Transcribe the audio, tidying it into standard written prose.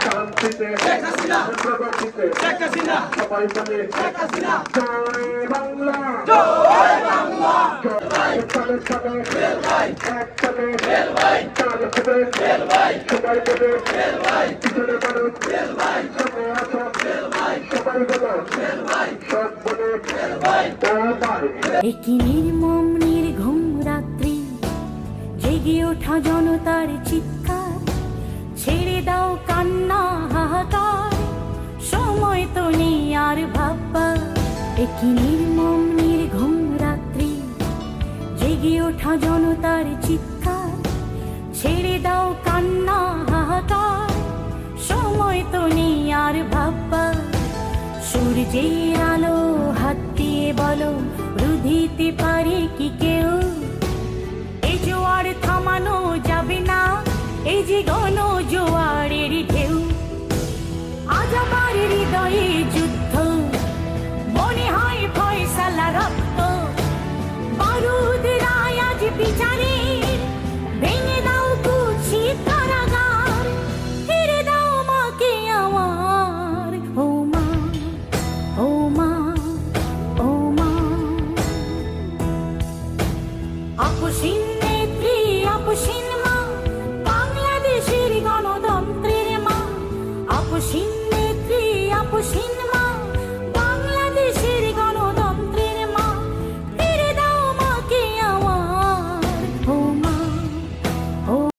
শান্তিতে প্রগতিতে সবাই বলে জয় বাংলা, জয় বাংলা। একসাথে একসাথে চাল হবে সবাই বলে পিছনে বলো সবাই আসো সবাই বলো সব বলে ও ভাই। একই নির্মম নির্ঘুম রাত্রি, জেগে ওঠা জনতার চিৎকার, ছেড়ে দাও কান্না হাহাকার, সময় তো নেই আর ভাববা। একই নির্মম নির্ঘুম রাত্রি, জেগে ওঠা জনতার চিৎকার, ছেড়ে দাও কান্না হাহাকার, সময় তো নেই আর ভাববা। সূর্যের আলো হাত দিয়ে বলো, রুধিতে পারে কি কেউ? এই জোয়ার থামানো যাবে না, এই যে গণ